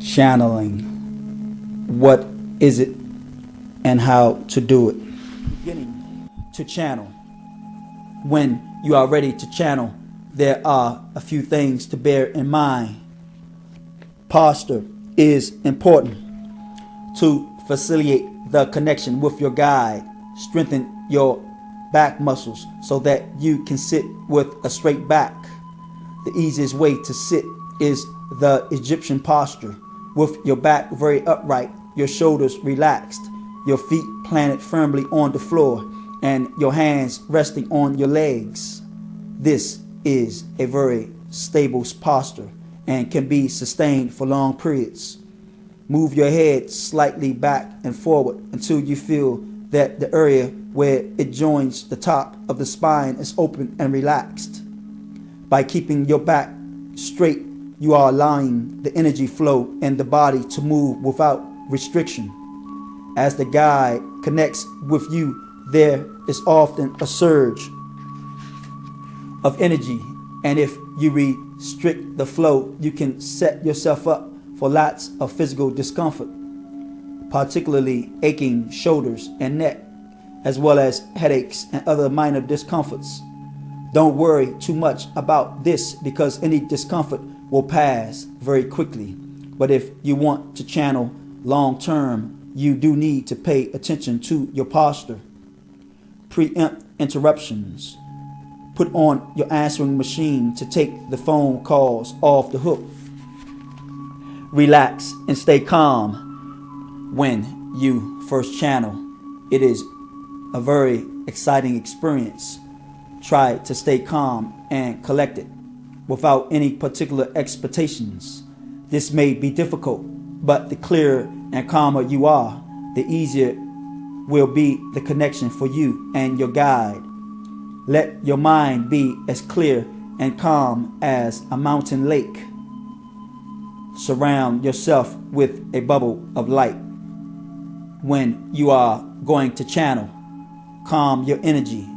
channeling. What is it and how to do it? Beginning to channel. When you are ready to channel, there are a few things to bear in mind. Posture is important to facilitate the connection with your guide. Strengthen your back muscles so that you can sit with a straight back. The easiest way to sit is the Egyptian posture, with your back very upright, your shoulders relaxed, your feet planted firmly on the floor, and your hands resting on your legs. This is a very stable posture and can be sustained for long periods. Move your head slightly back and forward until you feel that the area where it joins the top of the spine is open and relaxed. By keeping your back straight, you are allowing the energy flow in the body to move without restriction. As the guide connects with you, there is often a surge of energy, and if you restrict the flow, you can set yourself up for lots of physical discomfort, particularly aching shoulders and neck, as well as headaches and other minor discomforts. Don't worry too much about this because any discomfort will pass very quickly. But if you want to channel long term, you do need to pay attention to your posture. Preempt interruptions. Put on your answering machine to take the phone calls off the hook. Relax and stay calm when you first channel. It is a very exciting experience. Try to stay calm and collected without any particular expectations. This may be difficult, but the clearer and calmer you are, the easier will be the connection for you and your guide. Let your mind be as clear and calm as a mountain lake. Surround yourself with a bubble of light. When you are going to channel, calm your energy.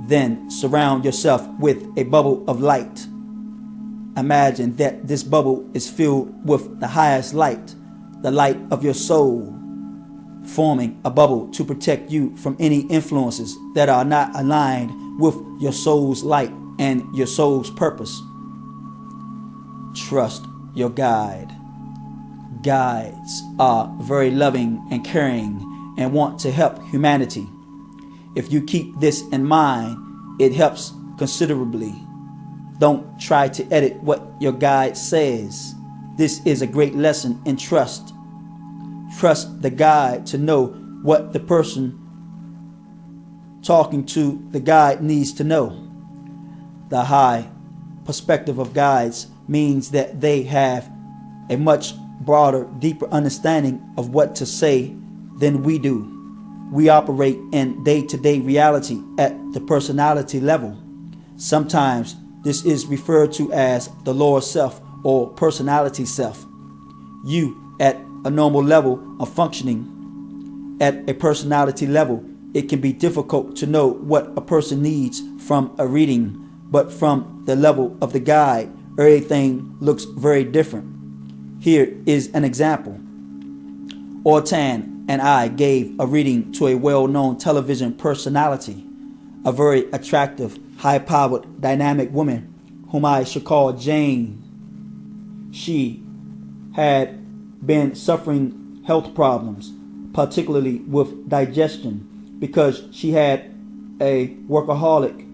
Then surround yourself with a bubble of light. Imagine that this bubble is filled with the highest light, the light of your soul, forming a bubble to protect you from any influences that are not aligned with your soul's light and your soul's purpose. Trust your guide. Guides are very loving and caring and want to help humanity. If you keep this in mind, it helps considerably. Don't try to edit what your guide says. This is a great lesson in trust. Trust the guide to know what the person talking to the guide needs to know. The high perspective of guides means that they have a much broader, deeper understanding of what to say than we do. We operate in day-to-day reality at the personality level. Sometimes this is referred to as the lower self or personality self. You at a normal level of functioning. At a personality level, it can be difficult to know what a person needs from a reading, but from the level of the guide, everything looks very different. Here is an example. Ortan and I gave a reading to a well-known television personality, a very attractive, high-powered, dynamic woman whom I should call Jane. She had been suffering health problems, particularly with digestion, because she had a workaholic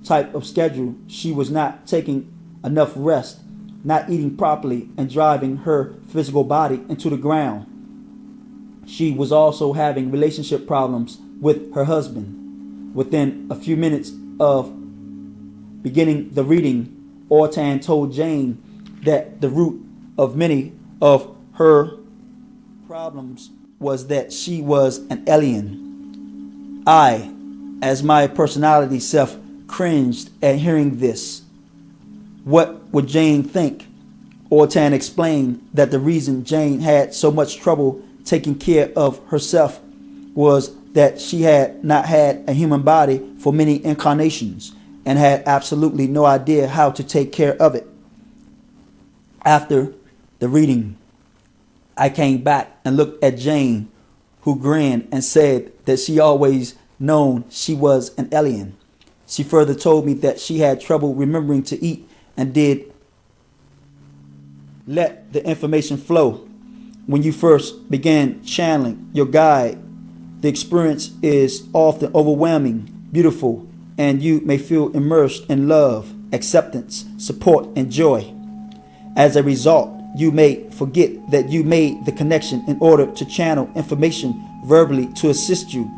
type of schedule. She was not taking enough rest, not eating properly, and driving her physical body into the ground. She was also having relationship problems with her husband. Within a few minutes of beginning the reading, Ortan told Jane that the root of many of her problems was that she was an alien. I, as my personality self, cringed at hearing this. What would Jane think? Ortan explained that the reason Jane had so much trouble taking care of herself was that she had not had a human body for many incarnations and had absolutely no idea how to take care of it. After the reading, I came back and looked at Jane, who grinned and said that she always known she was an alien. She further told me that she had trouble remembering to eat and did let the information flow. When you first began channeling your guide, the experience is often overwhelming, beautiful, and you may feel immersed in love, acceptance, support, and joy. As a result, you may forget that you made the connection in order to channel information verbally to assist you.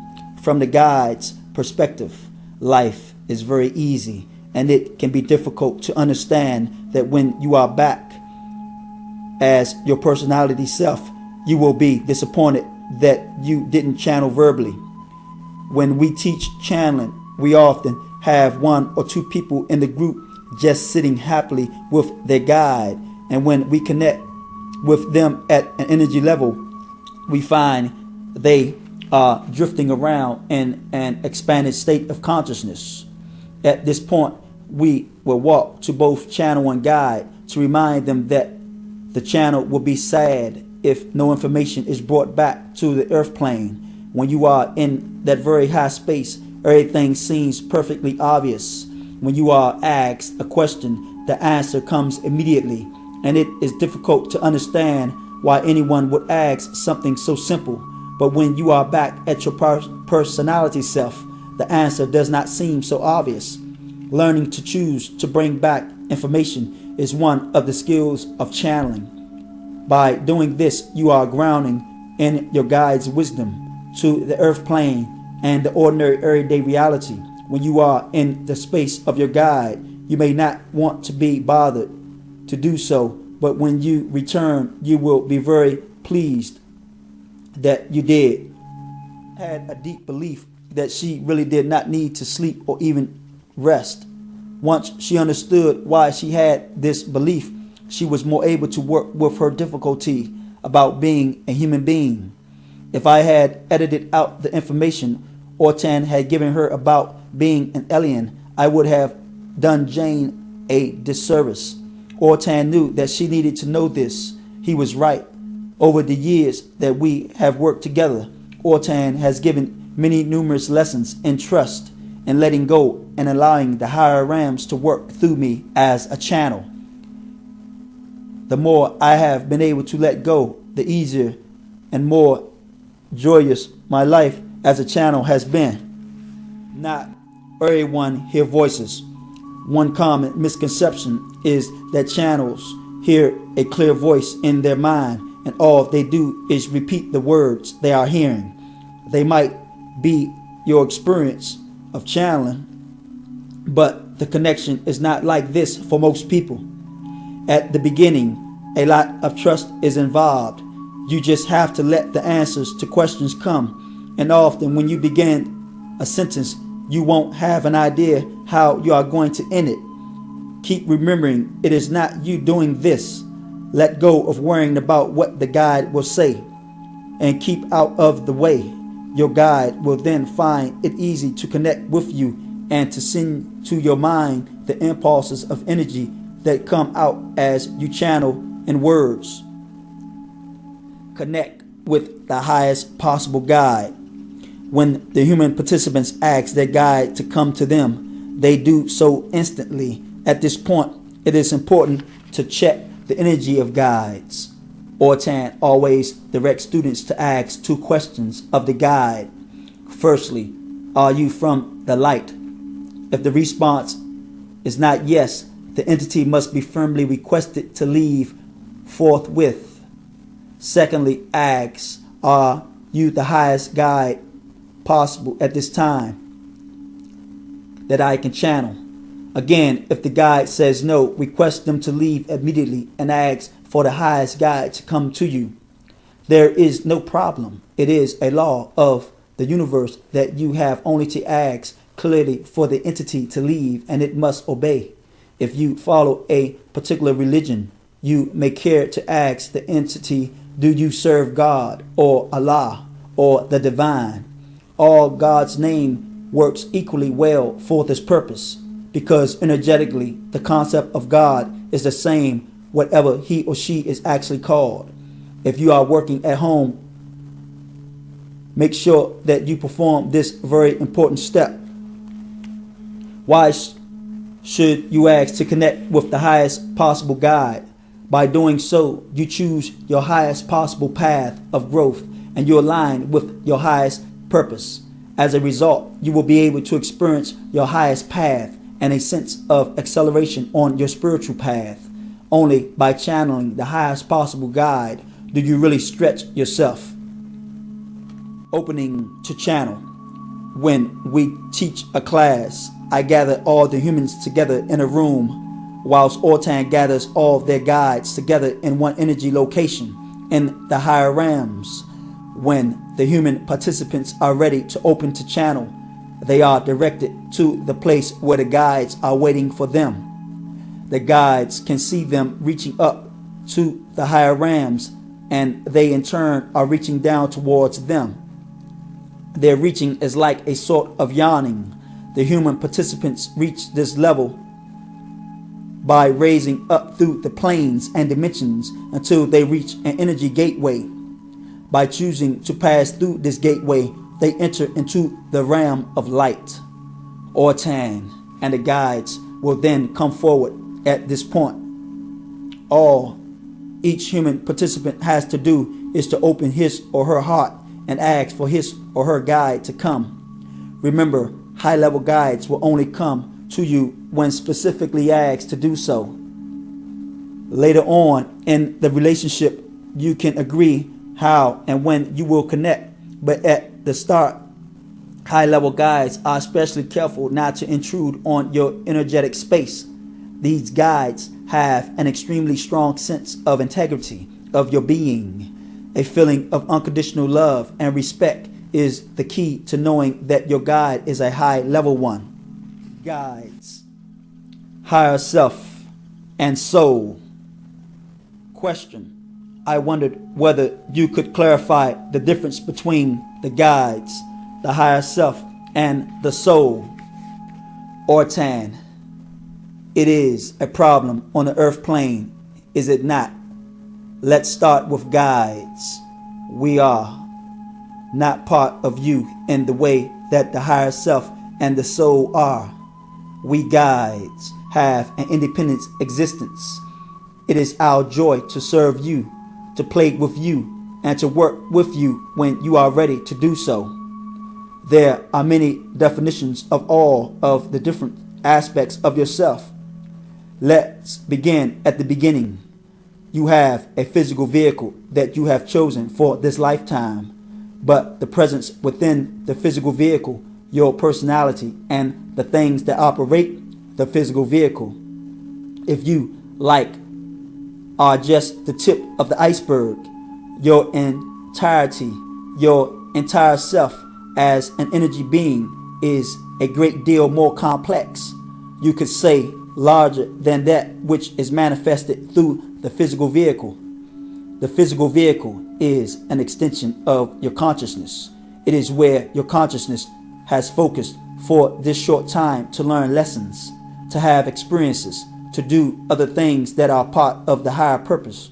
From the guide's perspective, life is very easy, and it can be difficult to understand that when you are back as your personality self, you will be disappointed that you didn't channel verbally. When we teach channeling, we often have one or two people in the group just sitting happily with their guide, and when we connect with them at an energy level, we find they are drifting around in an expanded state of consciousness. At this point, we will walk to both channel and guide to remind them that the channel will be sad if no information is brought back to the earth plane. When you are in that very high space, everything seems perfectly obvious. When you are asked a question, the answer comes immediately, and it is difficult to understand why anyone would ask something so simple. But when you are back at your personality self, the answer does not seem so obvious. Learning to choose to bring back information is one of the skills of channeling. By doing this, you are grounding in your guide's wisdom to the earth plane and the ordinary everyday reality. When you are in the space of your guide, you may not want to be bothered to do so, but when you return, you will be very pleased that you did. Had a deep belief that she really did not need to sleep or even rest. Once she understood why she had this belief, she was more able to work with her difficulty about being a human being. If I had edited out the information Ortan had given her about being an alien, I would have done Jane a disservice. Ortan knew that she needed to know this. He was right. Over the years that we have worked together, Ortan has given many numerous lessons in trust and letting go and allowing the higher realms to work through me as a channel. The more I have been able to let go, the easier and more joyous my life as a channel has been. Not everyone hear voices. One common misconception is that channels hear a clear voice in their mind, and all they do is repeat the words they are hearing. They might be your experience of channeling, but the connection is not like this for most people. At the beginning, a lot of trust is involved. You just have to let the answers to questions come, and often when you begin a sentence, you won't have an idea how you are going to end it. Keep remembering it is not you doing this. Let go of worrying about what the guide will say and keep out of the way. Your guide will then find it easy to connect with you and to send to your mind the impulses of energy that come out as you channel in words. Connect with the highest possible guide. When the human participants ask their guide to come to them, they do so instantly. At this point, it is important to check the energy of guides. Ortan always directs students to ask two questions of the guide. Firstly, are you from the light? If the response is not yes, the entity must be firmly requested to leave forthwith. Secondly, ask, are you the highest guide possible at this time that I can channel? Again, if the guide says no, request them to leave immediately and ask for the highest guide to come to you. There is no problem. It is a law of the universe that you have only to ask clearly for the entity to leave, and it must obey. If you follow a particular religion, you may care to ask the entity, do you serve God or Allah or the divine? All God's name works equally well for this purpose, because energetically the concept of God is the same whatever he or she is actually called. If you are working at home, make sure that you perform this very important step. Why should you ask to connect with the highest possible guide? By doing so, you choose your highest possible path of growth and you align with your highest purpose. As a result, you will be able to experience your highest path and a sense of acceleration on your spiritual path. Only by channeling the highest possible guide do you really stretch yourself. Opening to channel. When we teach a class, I gather all the humans together in a room, whilst Ortan gathers all their guides together in one energy location in the higher realms. When the human participants are ready to open to channel, they are directed to the place where the guides are waiting for them. The guides can see them reaching up to the higher realms, and they in turn are reaching down towards them. Their reaching is like a sort of yawning. The human participants reach this level by raising up through the planes and dimensions until they reach an energy gateway. By choosing to pass through this gateway, they enter into the realm of light, Ortan, and the guides will then come forward at this point. All each human participant has to do is to open his or her heart and ask for his or her guide to come. Remember, high-level guides will only come to you when specifically asked to do so. Later on in the relationship, you can agree how and when you will connect, but at the start, high-level guides are especially careful not to intrude on your energetic space. These guides have an extremely strong sense of integrity of your being. A feeling of unconditional love and respect is the key to knowing that your guide is a high-level one. Guides, higher self, and soul. Question: I wondered whether you could clarify the difference between the guides, the higher self, and the soul. Ortan: it is a problem on the earth plane, is it not? Let's start with guides. We are not part of you in the way that the higher self and the soul are. We guides have an independent existence. It is our joy to serve you, to play with you, and to work with you when you are ready to do so. There are many definitions of all of the different aspects of yourself. Let's begin at the beginning. You have a physical vehicle that you have chosen for this lifetime, but the presence within the physical vehicle, your personality, and the things that operate the physical vehicle, if you are just the tip of the iceberg, your entirety, your entire self as an energy being is a great deal more complex. You could say larger than that which is manifested through the physical vehicle. The physical vehicle is an extension of your consciousness. It is where your consciousness has focused for this short time to learn lessons, to have experiences, to do other things that are part of the higher purpose.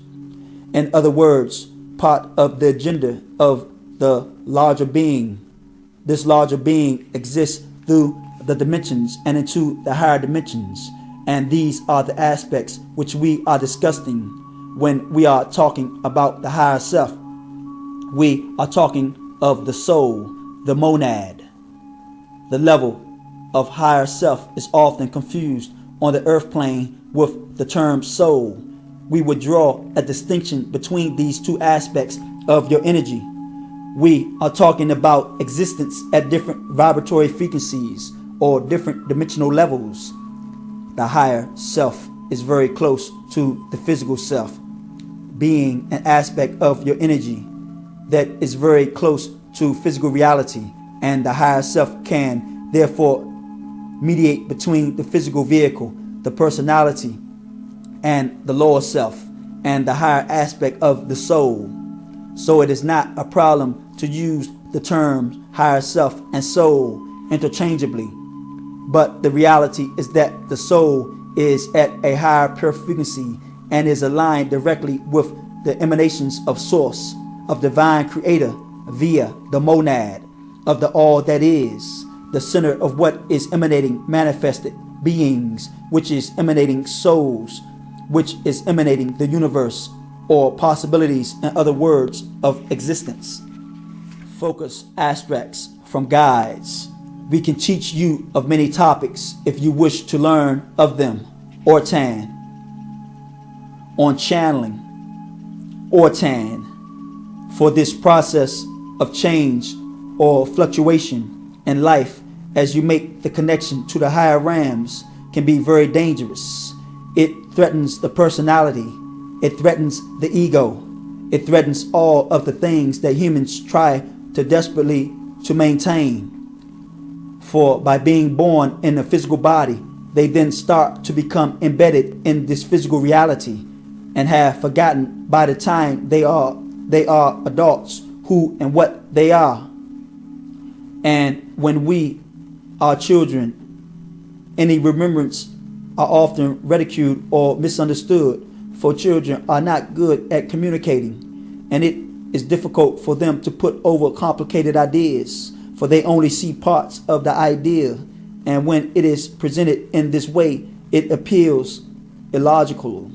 In other words, part of the agenda of the larger being. This larger being exists through the dimensions and into the higher dimensions. And these are the aspects which we are discussing when we are talking about the higher self. We are talking of the soul, the monad. The level of higher self is often confused on the earth plane with the term soul. We would draw a distinction between these two aspects of your energy. We are talking about existence at different vibratory frequencies or different dimensional levels. The higher self is very close to the physical self, being an aspect of your energy that is very close to physical reality, and the higher self can therefore mediate between the physical vehicle, the personality, and the lower self, and the higher aspect of the soul. So it is not a problem to use the terms higher self and soul interchangeably. But the reality is that the soul is at a higher pure frequency and is aligned directly with the emanations of source, of divine creator via the monad, of the all that is, the center of what is emanating manifested beings, which is emanating souls, which is emanating the universe, or possibilities, in other words, of existence. Focus abstracts from guides. We can teach you of many topics if you wish to learn of them. Ortan, on channeling, Ortan, for this process of change or fluctuation in life as you make the connection to the higher realms can be very dangerous. It threatens the personality. It threatens the ego. It threatens all of the things that humans try to desperately to maintain. For by being born in a physical body, they then start to become embedded in this physical reality and have forgotten by the time they are adults who and what they are. And when we are children, any remembrance are often ridiculed or misunderstood, for children are not good at communicating, and it is difficult for them to put over complicated ideas, for they only see parts of the idea, and when it is presented in this way, it appears illogical.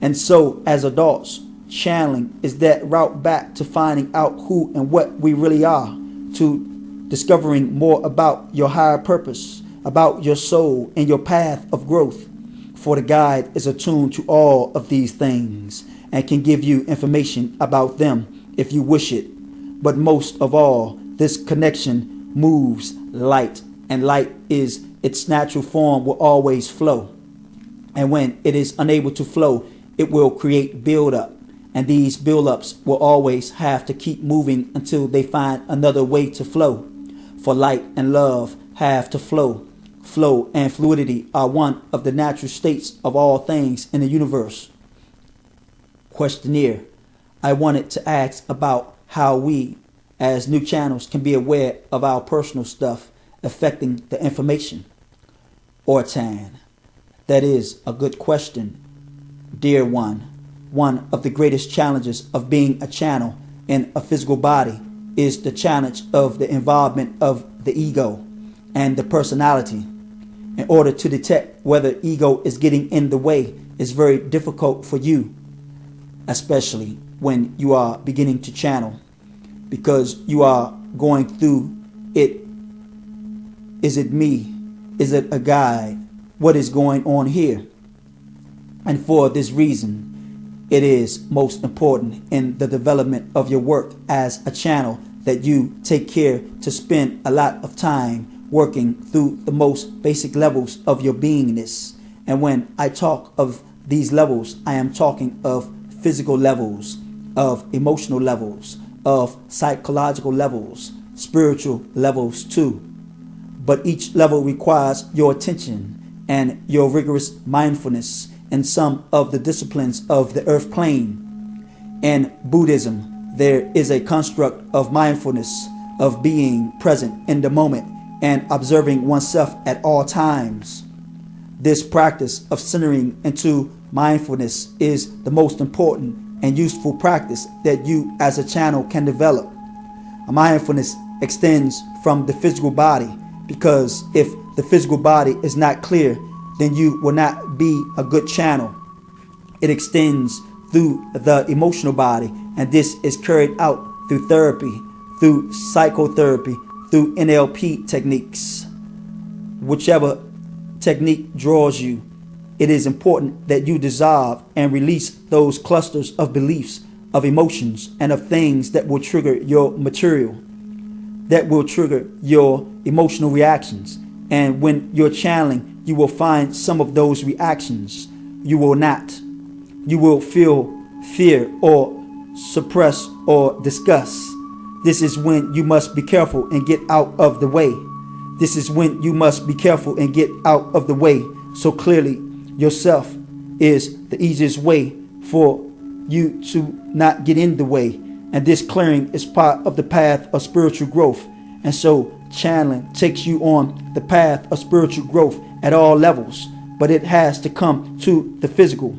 And so, as adults, channeling is that route back to finding out who and what we really are, to discovering more about your higher purpose, about your soul and your path of growth. For the guide is attuned to all of these things and can give you information about them if you wish it. But most of all, this connection moves light, and light is its natural form will always flow. And when it is unable to flow, it will create build-up. And these build-ups will always have to keep moving until they find another way to flow. For light and love have to flow. Flow and fluidity are one of the natural states of all things in the universe. Questionnaire. I wanted to ask about how we, as new channels, can be aware of our personal stuff affecting the information. Ortan. That is a good question, dear one. One of the greatest challenges of being a channel in a physical body is the challenge of the involvement of the ego and the personality. In order to detect whether ego is getting in the way is very difficult for you, especially when you are beginning to channel, because you are going through it. Is it me? Is it a guide? What is going on here? And for this reason, it is most important in the development of your work as a channel that you take care to spend a lot of time working through the most basic levels of your beingness. And when I talk of these levels, I am talking of physical levels, of emotional levels, of psychological levels, spiritual levels too. But each level requires your attention and your rigorous mindfulness in some of the disciplines of the earth plane. In Buddhism, there is a construct of mindfulness, of being present in the moment and observing oneself at all times. This practice of centering into mindfulness is the most important and useful practice that you as a channel can develop. Mindfulness extends from the physical body, because if the physical body is not clear, then you will not be a good channel. It extends through the emotional body, and this is carried out through therapy, through psychotherapy, through NLP techniques. Whichever technique draws you, it is important that you dissolve and release those clusters of beliefs, of emotions, and of things that will trigger your material, that will trigger your emotional reactions. And when you're channeling, you will find some of those reactions you will not. You will feel fear or suppress or disgust. This is when you must be careful and get out of the way. This is when you must be careful and get out of the way. So clearly, yourself is the easiest way for you to not get in the way. And this clearing is part of the path of spiritual growth. And so channeling takes you on the path of spiritual growth at all levels, but it has to come to the physical.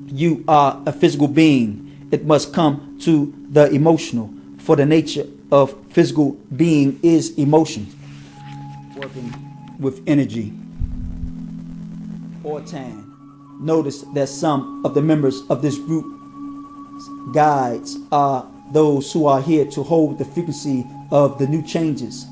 you are a physical being, it must come to the emotional, for the nature of physical being is emotion. Working with energy or tan. Notice that some of the members of this group guides are those who are here to hold the frequency of the new changes.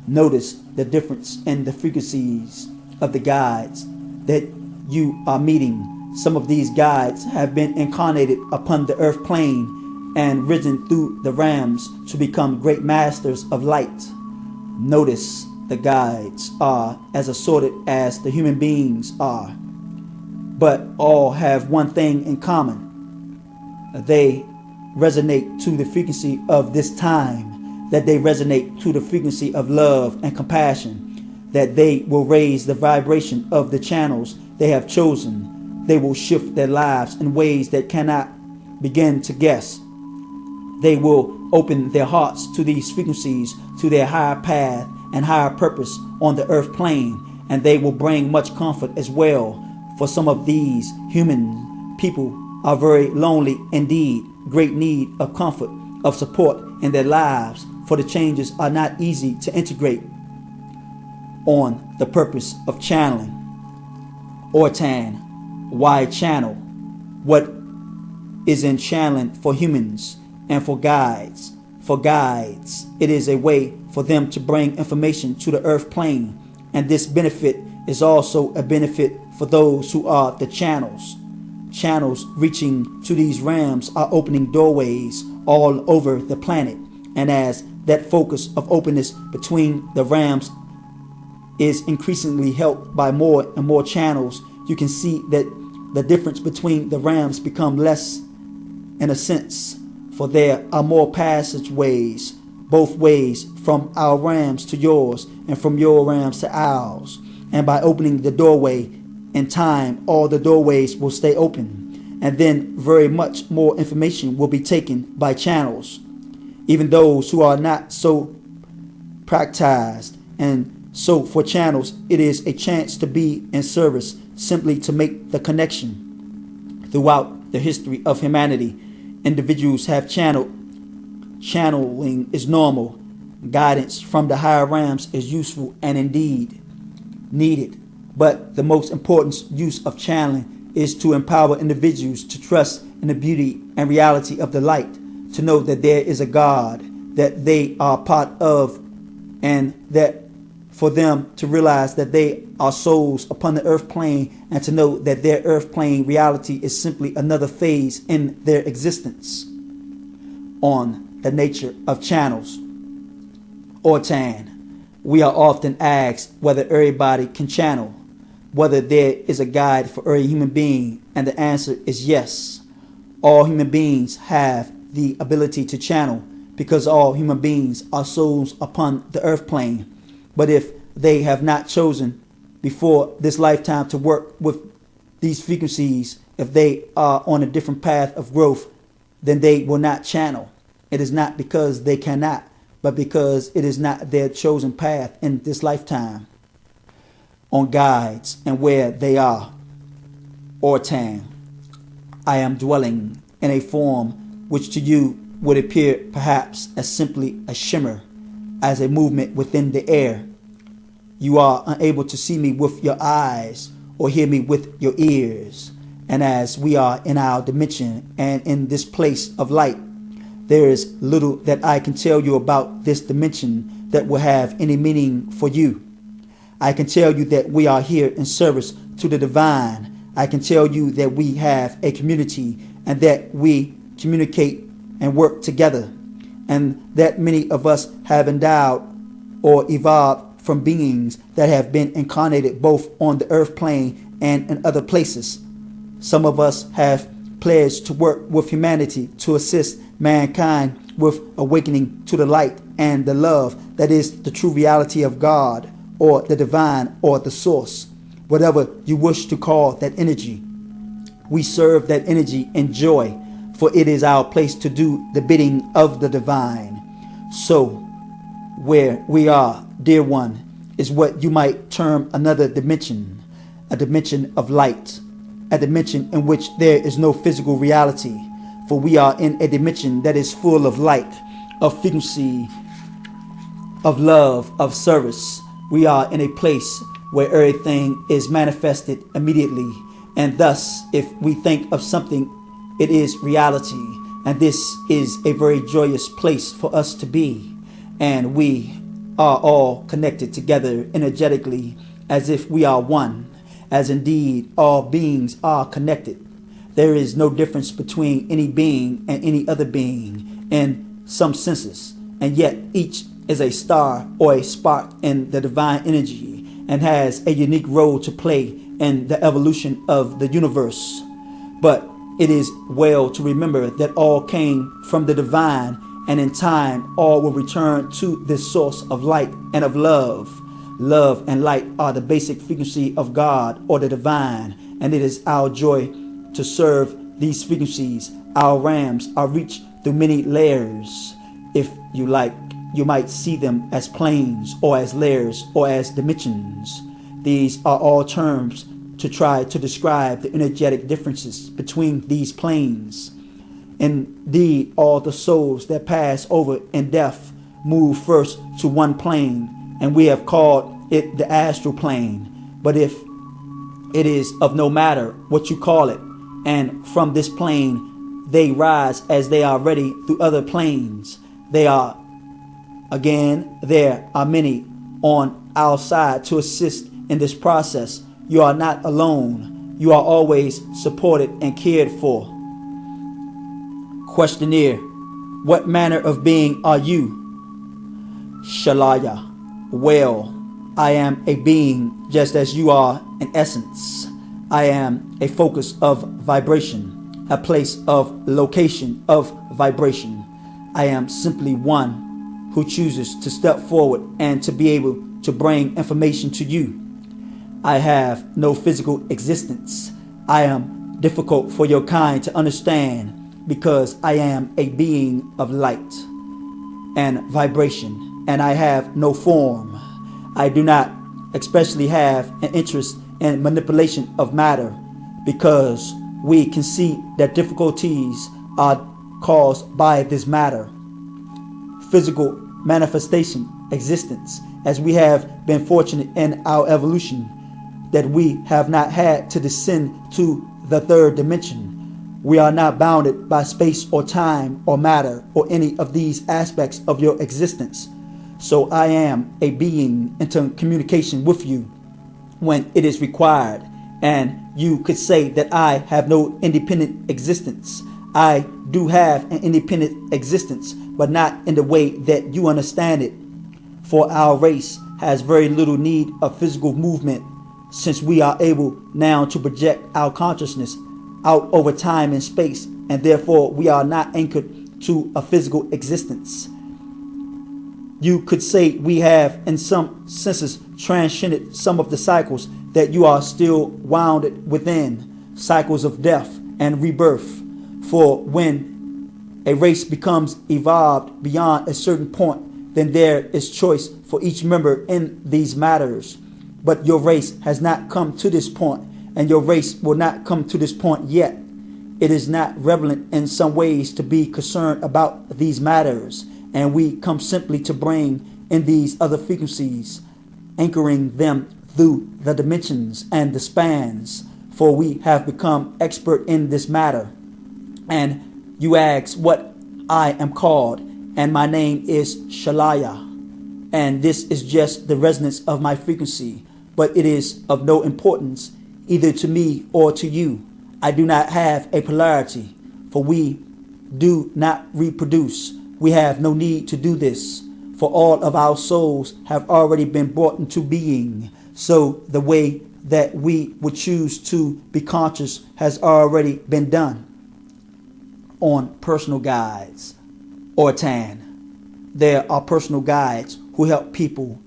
Notice the difference in the frequencies of the guides that you are meeting. Some of these guides have been incarnated upon the earth plane and risen through the realms to become great masters of light. Notice the guides are as assorted as the human beings are, but all have one thing in common. They resonate to the frequency of this time, that they resonate to the frequency of love and compassion, that they will raise the vibration of the channels they have chosen. They will shift their lives in ways that cannot begin to guess. They will open their hearts to these frequencies, to their higher path and higher purpose on the earth plane, and they will bring much comfort as well. For some of these human people are very lonely indeed, great need of comfort, of support in their lives, for the changes are not easy to integrate on the purpose of channeling. Ortan, why channel? What is in channeling for humans and for guides? For guides, it is a way for them to bring information to the earth plane, and this benefit is also a benefit for those who are the channels. Channels reaching to these realms are opening doorways all over the planet, and as that focus of openness between the realms is increasingly helped by more and more channels, you can see that the difference between the realms become less in a sense, for there are more passageways both ways, from our realms to yours and from your realms to ours. And by opening the doorway in time, all the doorways will stay open, and then very much more information will be taken by channels, even those who are not so practiced. And so for channels, it is a chance to be in service, simply to make the connection. Throughout the history of humanity, individuals have channeled. Channeling is normal. Guidance from the higher realms is useful and indeed needed. But the most important use of channeling is to empower individuals to trust in the beauty and reality of the light, to know that there is a God that they are part of, and that for them to realize that they are souls upon the earth plane, and to know that their earth plane reality is simply another phase in their existence. On the nature of channels, or Tan, we are often asked whether everybody can channel, whether there is a guide for every human being, and the answer is yes. All human beings have the ability to channel, because all human beings are souls upon the earth plane. But if they have not chosen before this lifetime to work with these frequencies, if they are on a different path of growth, then they will not channel. It is not because they cannot, but because it is not their chosen path in this lifetime. On guides and where they are, Ortan, I am dwelling in a form which to you would appear perhaps as simply a shimmer, as a movement within the air. You are unable to see me with your eyes or hear me with your ears. And as we are in our dimension and in this place of light, there is little that I can tell you about this dimension that will have any meaning for you. I can tell you that we are here in service to the divine. I can tell you that we have a community and that we communicate and work together, and that many of us have endowed or evolved from beings that have been incarnated both on the earth plane and in other places. Some of us have pledged to work with humanity to assist mankind with awakening to the light and the love that is the true reality of God, or the divine, or the source, whatever you wish to call that energy. We serve that energy in joy, for it is our place to do the bidding of the divine. So where we are, dear one, is what you might term another dimension, a dimension of light, a dimension in which there is no physical reality, for we are in a dimension that is full of light, of frequency, of love, of service. We are in a place where everything is manifested immediately, and thus if we think of something, it is reality. And this is a very joyous place for us to be, and we are all connected together energetically as if we are one, as indeed all beings are connected. There is no difference between any being and any other being in some senses, and yet each is a star or a spark in the divine energy and has a unique role to play in the evolution of the universe. But it is well to remember that all came from the divine, and in time all will return to this source of light and of love. Love and light are the basic frequency of God or the divine, and it is our joy to serve these frequencies. Our rams are reached through many layers. If you like, you might see them as planes or as layers or as dimensions. These are all terms to try to describe the energetic differences between these planes. Indeed, all the souls that pass over in death move first to one plane, and we have called it the astral plane. But if it is of no matter what you call it, and from this plane they rise as they are ready through other planes. There are many on our side to assist in this process. You are not alone. You are always supported and cared for. Questionnaire: what manner of being are you? Shalaya: well, I am a being just as you are in essence. I am a focus of vibration, a place of location of vibration. I am simply one who chooses to step forward and to be able to bring information to you. I have no physical existence. I am difficult for your kind to understand because I am a being of light and vibration, and I have no form. I do not especially have an interest in manipulation of matter, because we can see that difficulties are caused by this matter. Physical manifestation existence, as we have been fortunate in our evolution that we have not had to descend to the third dimension. We are not bounded by space or time or matter or any of these aspects of your existence. So I am a being into communication with you when it is required, and you could say that I have no independent existence. I do have an independent existence, but not in the way that you understand it. For our race has very little need of physical movement, since we are able now to project our consciousness out over time and space, and therefore we are not anchored to a physical existence. You could say we have, in some senses, transcended some of the cycles that you are still wound within, cycles of death and rebirth. For when a race becomes evolved beyond a certain point, then there is choice for each member in these matters. But your race has not come to this point, and your race will not come to this point yet. It is not relevant in some ways to be concerned about these matters, and we come simply to bring in these other frequencies, anchoring them through the dimensions and the spans, for we have become expert in this matter. And you ask what I am called, and my name is Shalaya, and this is just the resonance of my frequency, but it is of no importance either to me or to you. I do not have a polarity, for we do not reproduce. We have no need to do this, for all of our souls have already been brought into being. So the way that we would choose to be conscious has already been done. On personal guides or TAN, there are personal guides who help people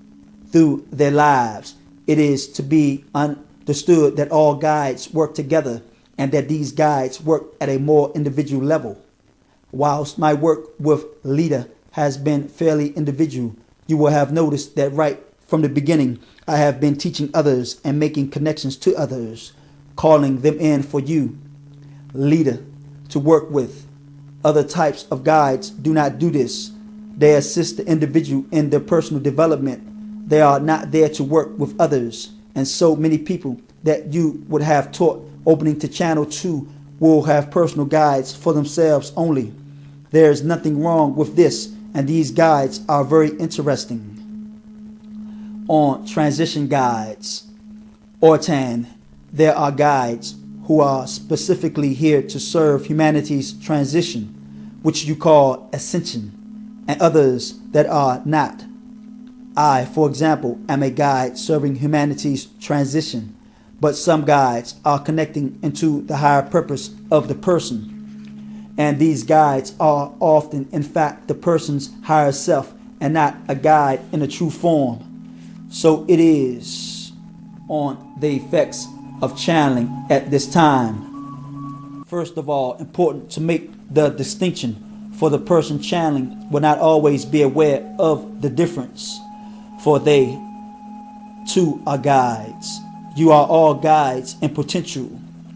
through their lives. It is to be understood that all guides work together, and that these guides work at a more individual level. Whilst my work with Lita has been fairly individual, you will have noticed that right from the beginning I have been teaching others and making connections to others. calling them in for you, Lita, to work with. Other types of guides do not do this. They assist the individual in their personal development. They are not there to work with others. And so many people that you would have taught opening to channel 2 will have personal guides for themselves only. There is nothing wrong with this, and these guides are very interesting. On transition guides, Ortan, there are guides who are specifically here to serve humanity's transition, which you call ascension, and others that are not. I, for example, am a guide serving humanity's transition, but some guides are connecting into the higher purpose of the person. And these guides are often, in fact, the person's higher self and not a guide in a true form. So it is on the effects of channeling at this time. First of all, important to make the distinction, for the person channeling will not always be aware of the difference, for they too are guides. You are all guides in potential,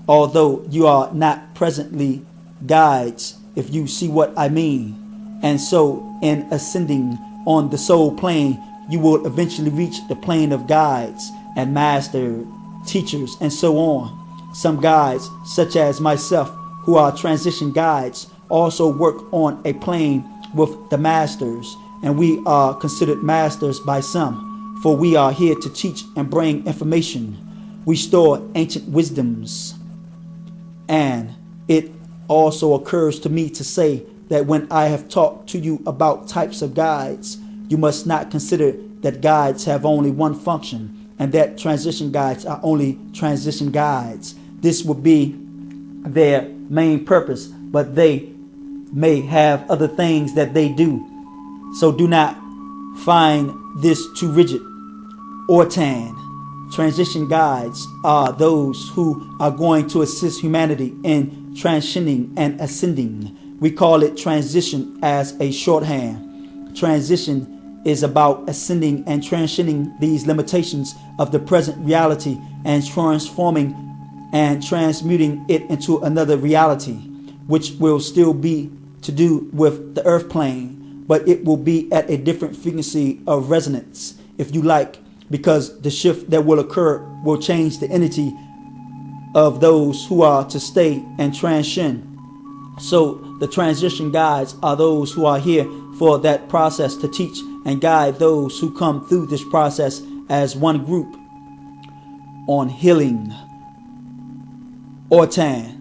although you are not presently guides, if you see what I mean. And so in ascending on the soul plane, you will eventually reach the plane of guides and master teachers and so on. Some guides, such as myself, who are transition guides, also work on a plane with the masters, and we are considered masters by some, for we are here to teach and bring information. We store ancient wisdoms. And it also occurs to me to say that when I have talked to you about types of guides, you must not consider that guides have only one function, and that transition guides are only transition guides. This would be their main purpose, but they may have other things that they do. So do not find this too rigid. Ortan, transition guides are those who are going to assist humanity in transcending and ascending. We call it transition as a shorthand. Transition is about ascending and transcending these limitations of the present reality and transforming and transmuting it into another reality, which will still be to do with the earth plane, but it will be at a different frequency of resonance, if you like, because the shift that will occur will change the energy of those who are to stay and transcend. So the transition guides are those who are here for that process to teach and guide those who come through this process as one group. On healing, Ortan.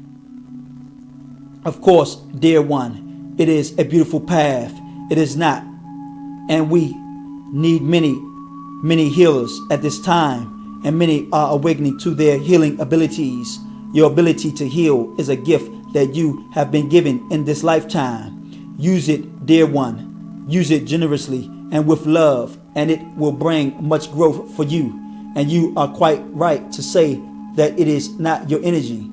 Of course, dear one, it is a beautiful path. It is not. And we need many healers at this time, and many are awakening to their healing abilities. Your ability to heal is a gift that you have been given in this lifetime. Use it, dear one. Use it generously and with love, and it will bring much growth for you. And you are quite right to say that it is not your energy,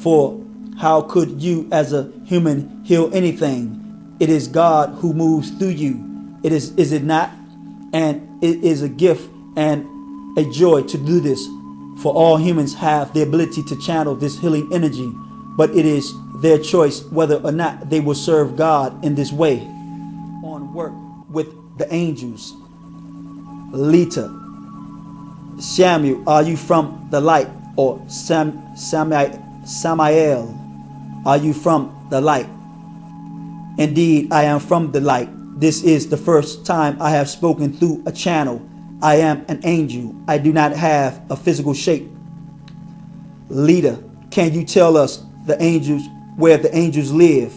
for how could you as a human heal anything? It is God who moves through you. Is it not? And it is a gift and a joy to do this, for all humans have the ability to channel this healing energy, but it is their choice whether or not they will serve God in this way. On work with the angels, Lita. Samuel, are you from the light? Or Samael, are you from the light? Indeed, I am from the light. This is the first time I have spoken through a channel. I am an angel. I do not have a physical shape. Lita, can you tell us the angels where the angels live?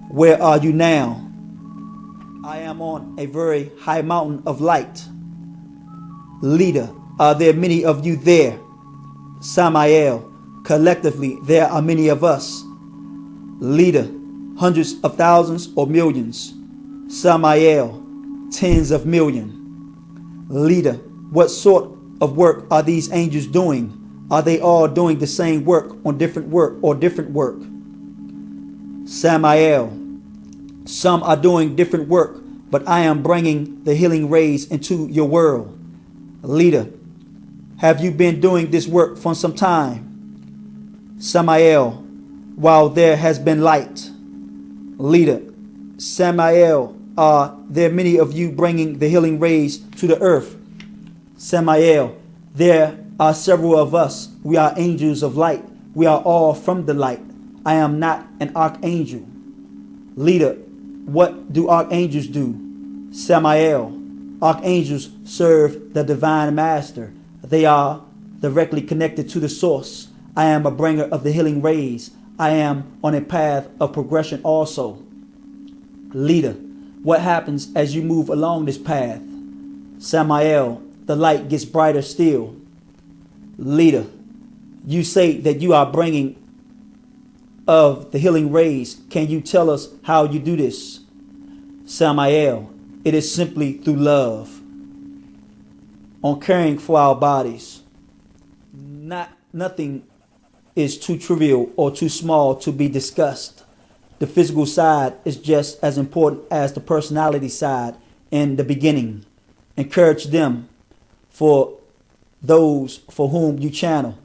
Where are you now? I am on a very high mountain of light. Lita, are there many of you there? Samael, collectively there are many of us. Lita, hundreds of thousands or millions. Samael, tens of millions. Lita, what sort of work are these angels doing? Are they all doing the same work on different work or different work? Samael, some are doing different work, but I am bringing the healing rays into your world. Lita, have you been doing this work for some time? Samael, while there has been light. Lita, Samael, are there many of you bringing the healing rays to the earth? Samael, there are several of us. We are angels of light. We are all from the light. I am not an archangel. Lita, what do archangels do? Samael, archangels serve the divine master. They are directly connected to the source. I am a bringer of the healing rays. I am on a path of progression also. Lita, what happens as you move along this path? Samael, the light gets brighter still. Lita, you say that you are bringing of the healing rays. Can you tell us how you do this? Samael, it is simply through love. On caring for our bodies. Nothing is too trivial or too small to be discussed. The physical side is just as important as the personality side in the beginning. Encourage them, for those for whom you channel,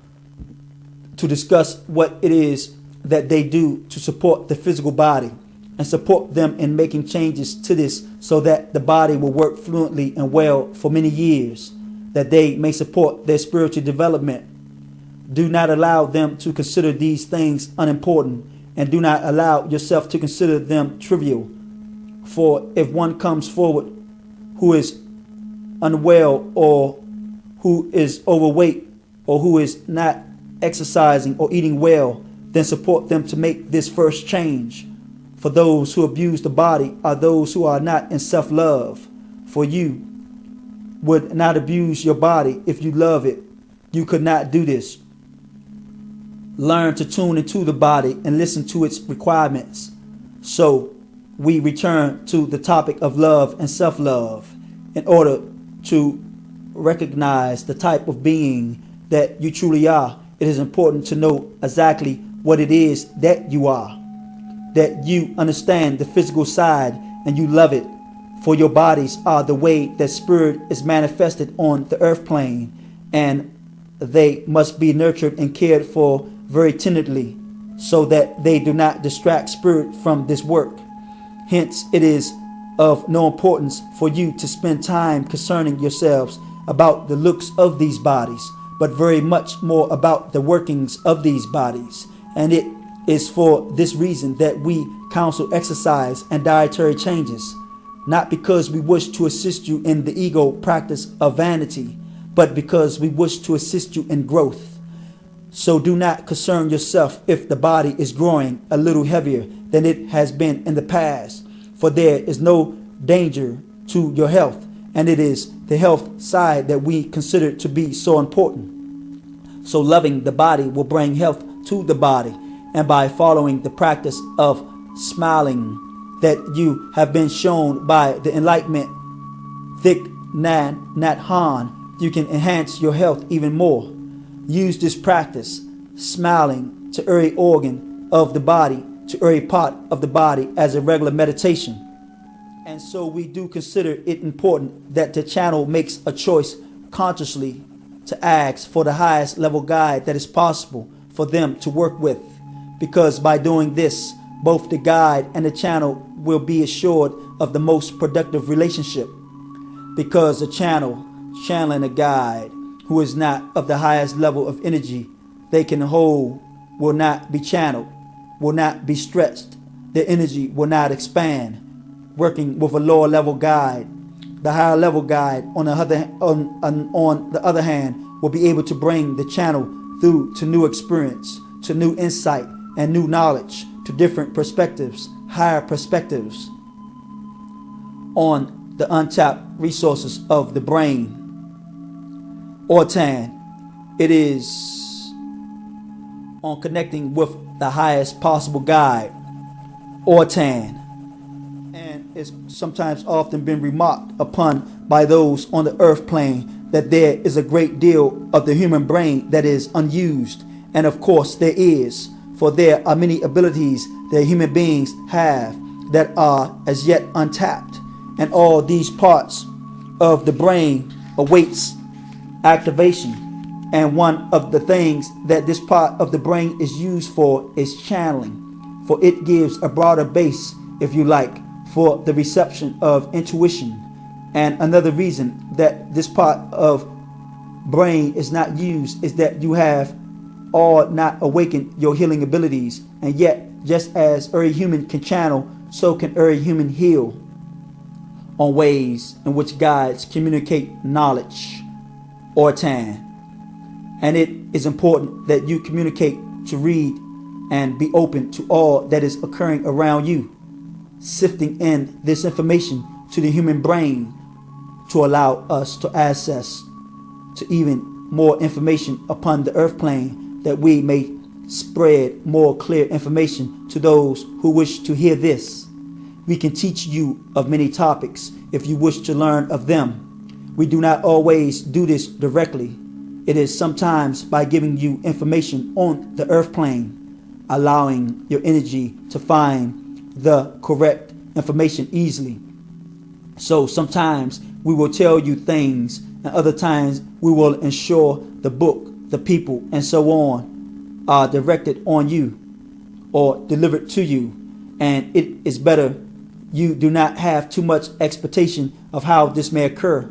to discuss what it is that they do to support the physical body, and support them in making changes to this so that the body will work fluently and well for many years, that they may support their spiritual development. Do not allow them to consider these things unimportant, and do not allow yourself to consider them trivial. For if one comes forward who is unwell, or who is overweight, or who is not exercising or eating well, then support them to make this first change. For those who abuse the body are those who are not in self-love. For you would not abuse your body if you love it. You could not do this. Learn to tune into the body and listen to its requirements. So we return to the topic of love and self-love. In order to recognize the type of being that you truly are, it is important to know exactly what it is that you are. That you understand the physical side and you love it. For your bodies are the way that spirit is manifested on the earth plane, and they must be nurtured and cared for very tenderly, so that they do not distract spirit from this work. Hence, it is of no importance for you to spend time concerning yourselves about the looks of these bodies, but very much more about the workings of these bodies. And it is for this reason that we counsel exercise and dietary changes, not because we wish to assist you in the ego practice of vanity, but because we wish to assist you in growth. So do not concern yourself if the body is growing a little heavier than it has been in the past, for there is no danger to your health, and it is the health side that we consider to be so important. So loving the body will bring health to the body, and by following the practice of smiling that you have been shown by the enlightenment Thich Nhat Hanh, you can enhance your health even more. Use this practice, smiling, to every organ of the body, to every part of the body, as a regular meditation. And so we do consider it important that the channel makes a choice consciously to ask for the highest level guide that is possible for them to work with, because by doing this, both the guide and the channel will be assured of the most productive relationship, because the channeling a guide who is not of the highest level of energy they can hold will not be channeled, will not be stretched, their energy will not expand. Working with a lower level guide, the higher level guide on the other hand will be able to bring the channel through to new experience, to new insight and new knowledge, to different perspectives, higher perspectives on the untapped resources of the brain. Ortan, it is on connecting with the highest possible guide, Ortan, and it's sometimes often been remarked upon by those on the earth plane that there is a great deal of the human brain that is unused, and of course there is, for there are many abilities that human beings have that are as yet untapped, and all these parts of the brain awaits activation. And one of the things that this part of the brain is used for is channeling, for it gives a broader base, if you like, for the reception of intuition. And another reason that this part of brain is not used is that you have all not awakened your healing abilities. And yet, just as every human can channel, so can every human heal on ways in which guides communicate knowledge or tan. And it is important that you communicate to read and be open to all that is occurring around you, sifting in this information to the human brain to allow us to access to even more information upon the earth plane, that we may spread more clear information to those who wish to hear this. We can teach you of many topics if you wish to learn of them. We do not always do this directly. It is sometimes by giving you information on the earth plane, allowing your energy to find the correct information easily. So sometimes we will tell you things, and other times we will ensure the book, the people, and so on are directed on you or delivered to you. And it is better you do not have too much expectation of how this may occur,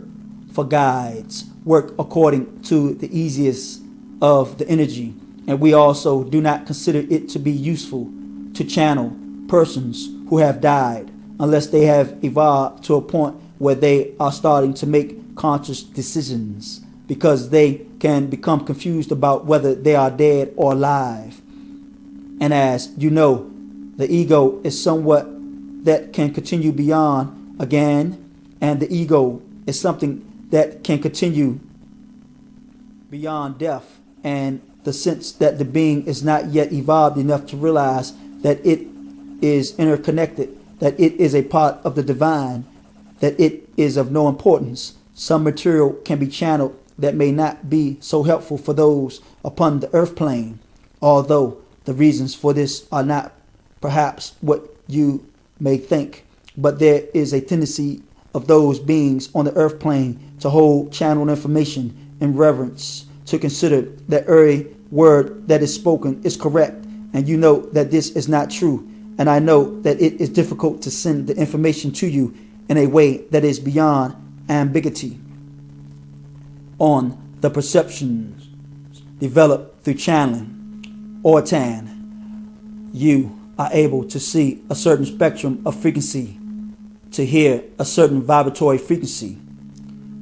for guides work according to the easiest of the energy. And we also do not consider it to be useful to channel persons who have died unless they have evolved to a point where they are starting to make conscious decisions, because they can become confused about whether they are dead or alive. And as you know, the ego is somewhat that can continue beyond again, and the ego is something that can continue beyond death, and the sense that the being is not yet evolved enough to realize that it is interconnected, that it is a part of the divine, that it is of no importance. Some material can be channeled that may not be so helpful for those upon the earth plane, although the reasons for this are not perhaps what you may think. But there is a tendency of those beings on the earth plane to hold channeled information in reverence, to consider that every word that is spoken is correct. And you know that this is not true. And I know that it is difficult to send the information to you in a way that is beyond ambiguity. On the perceptions developed through channeling or tan, you are able to see a certain spectrum of frequency, to hear a certain vibratory frequency,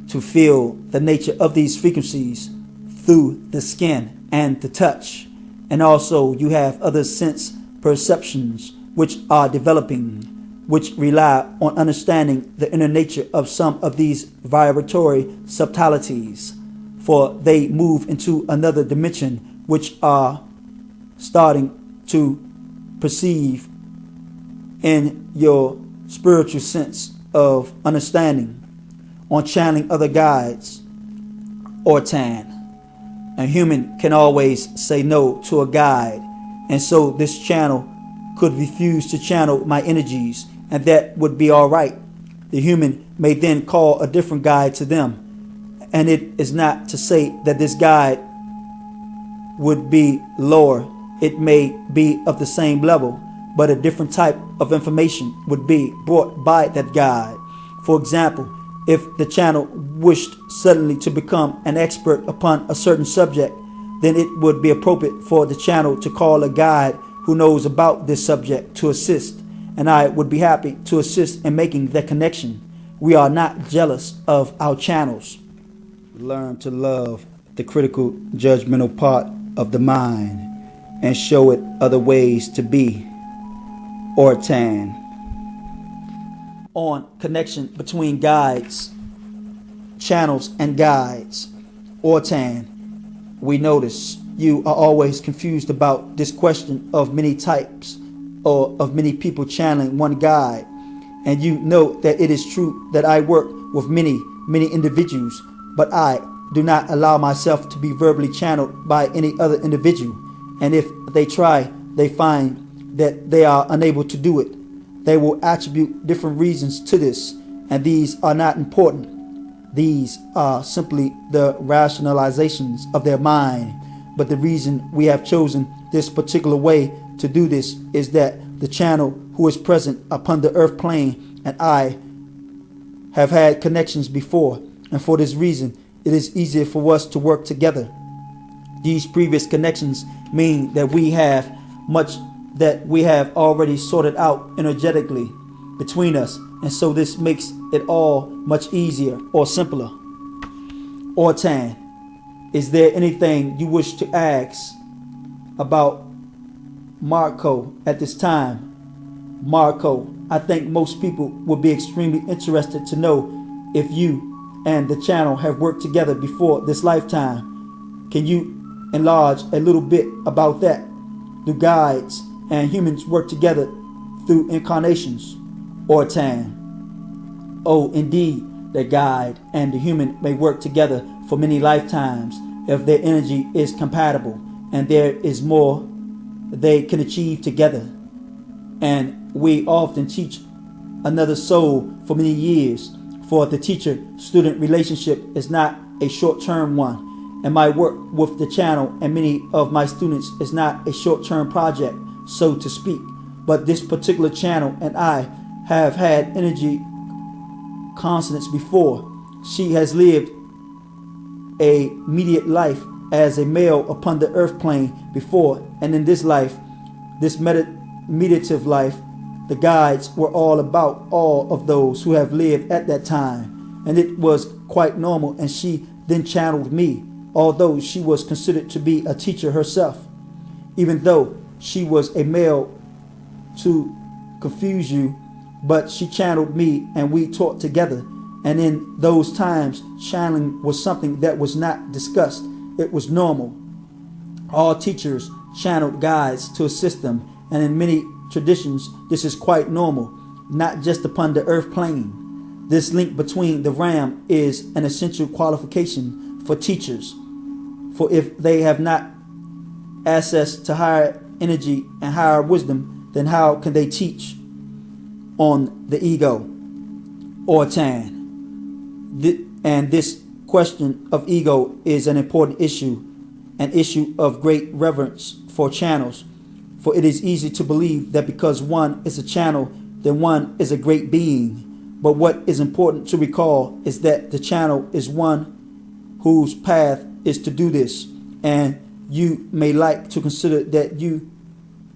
to feel the nature of these frequencies through the skin and the touch. And also you have other sense perceptions which are developing, which rely on understanding the inner nature of some of these vibratory subtleties, for they move into another dimension which are starting to perceive in your spiritual sense of understanding on channeling other guides or tan. A human can always say no to a guide, and so this channel could refuse to channel my energies, and that would be all right. The human may then call a different guide to them, and it is not to say that this guide would be lower. It may be of the same level, but a different type of information would be brought by that guide. For example, if the channel wished suddenly to become an expert upon a certain subject, then it would be appropriate for the channel to call a guide who knows about this subject to assist, and I would be happy to assist in making that connection. We are not jealous of our channels. Learn to love the critical, judgmental part of the mind and show it other ways to be or tan. On connection between guides, channels, and guides or tan, we notice you are always confused about this question of many types or of many people channeling one guide. And you know that it is true that I work with many individuals, but I do not allow myself to be verbally channeled by any other individual. And if they try, they find that they are unable to do it. They will attribute different reasons to this, and these are not important. These are simply the rationalizations of their mind. But the reason we have chosen this particular way to do this is that the channel who is present upon the earth plane and I have had connections before, and for this reason it is easier for us to work together. These previous connections mean that we have much that we have already sorted out energetically between us, and so this makes it all much easier or simpler. Ortan, is there anything you wish to ask about Marco at this time? Marco, I think most people would be extremely interested to know if you and the channel have worked together before this lifetime. Can you enlarge a little bit about that? Do guides and humans work together through incarnations? Ortan, oh, indeed, the guide and the human may work together for many lifetimes if their energy is compatible and there is more they can achieve together. And we often teach another soul for many years, for the teacher-student relationship is not a short-term one, and my work with the channel and many of my students is not a short-term project, so to speak. But this particular channel and I have had energy consonance before. She has lived a immediate life as a male upon the earth plane before, and in this life, this meditative life, the guides were all about all of those who have lived at that time, and it was quite normal, and she then channeled me, although she was considered to be a teacher herself. Even though she was a male, to confuse you, but she channeled me and we taught together. And in those times, channeling was something that was not discussed. It was normal. All teachers channeled guides to assist them, and in many traditions, this is quite normal, not just upon the earth plane. This link between the Ram is an essential qualification for teachers. For if they have not access to higher energy and higher wisdom, then how can they teach on the ego or Tan? And this question of ego is an important issue, an issue of great reverence for channels. For it is easy to believe that because one is a channel, then one is a great being. But what is important to recall is that the channel is one whose path is to do this. And you may like to consider that you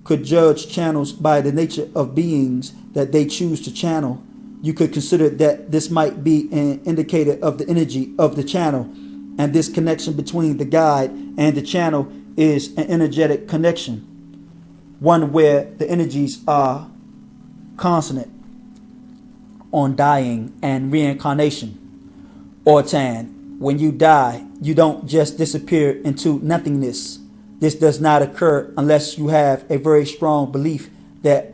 could judge channels by the nature of beings that they choose to channel. You could consider that this might be an indicator of the energy of the channel, and this connection between the guide and the channel is an energetic connection, one where the energies are consonant on dying and reincarnation. Ortan, when you die, you don't just disappear into nothingness. This does not occur unless you have a very strong belief that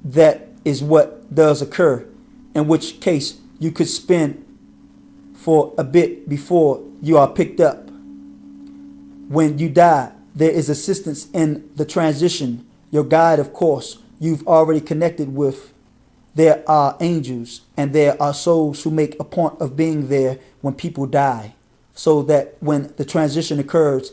that is what does occur, in which case you could spend for a bit before you are picked up. When you die, there is assistance in the transition. Your guide, of course, you've already connected with. There are angels and there are souls who make a point of being there when people die, so that when the transition occurs,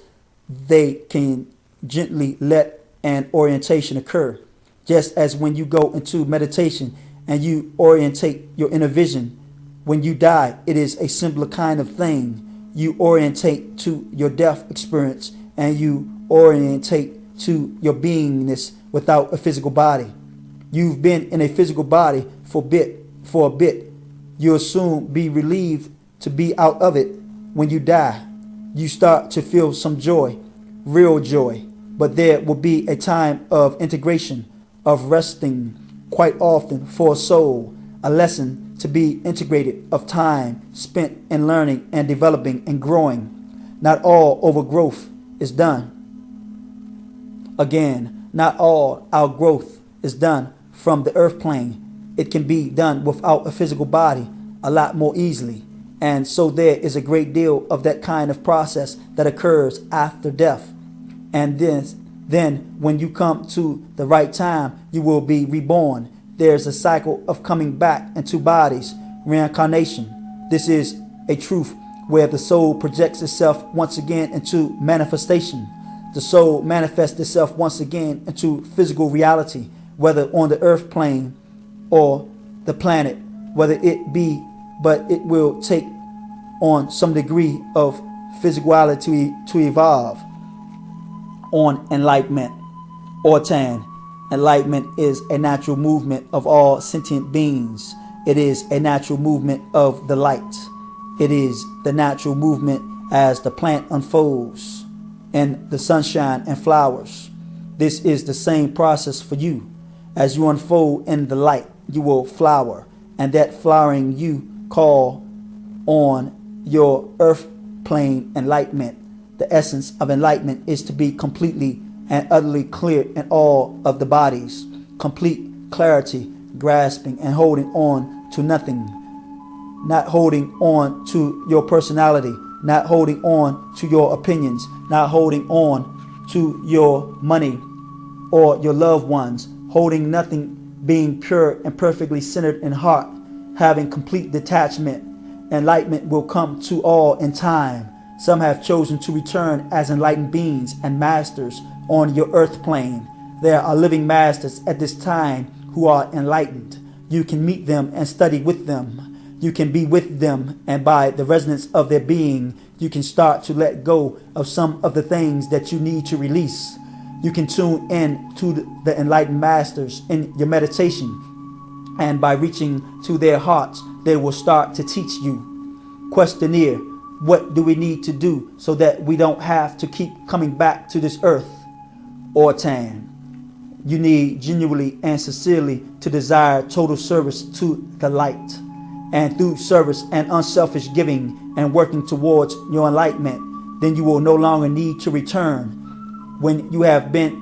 they can gently let an orientation occur. Just as when you go into meditation and you orientate your inner vision, when you die, it is a similar kind of thing. You orientate to your death experience and you orientate to your beingness without a physical body. You've been in a physical body for a bit. You'll soon be relieved to be out of it. When you die, you start to feel some joy, real joy, but there will be a time of integration, of resting quite often for a soul, a lesson to be integrated of time spent in learning and developing and growing. Not all overgrowth is done. Again, not all our growth is done from the earth plane. It can be done without a physical body a lot more easily. And so there is a great deal of that kind of process that occurs after death. And then when you come to the right time, you will be reborn. There's a cycle of coming back into bodies, reincarnation. This is a truth where the soul projects itself once again into manifestation. The soul manifests itself once again into physical reality, whether on the earth plane or the planet, whether it be, but it will take on some degree of physicality to evolve on enlightenment or tan. Enlightenment is a natural movement of all sentient beings. It is a natural movement of the light. It is the natural movement as the plant unfolds in the sunshine and flowers. This is the same process for you. As you unfold in the light, you will flower, and that flowering you call on your earth plane enlightenment. The essence of enlightenment is to be completely and utterly clear in all of the bodies, complete clarity, grasping and holding on to nothing, not holding on to your personality, not holding on to your opinions, not holding on to your money or your loved ones, holding nothing, being pure and perfectly centered in heart, having complete detachment. Enlightenment will come to all in time. Some have chosen to return as enlightened beings and masters on your earth plane. There are living masters at this time who are enlightened. You can meet them and study with them. You can be with them, and by the resonance of their being, you can start to let go of some of the things that you need to release. You can tune in to the enlightened masters in your meditation, and by reaching to their hearts, they will start to teach you. Questionnaire, what do we need to do so that we don't have to keep coming back to this earth? Or tan. You need genuinely and sincerely to desire total service to the light. And through service and unselfish giving and working towards your enlightenment, then you will no longer need to return. When you have been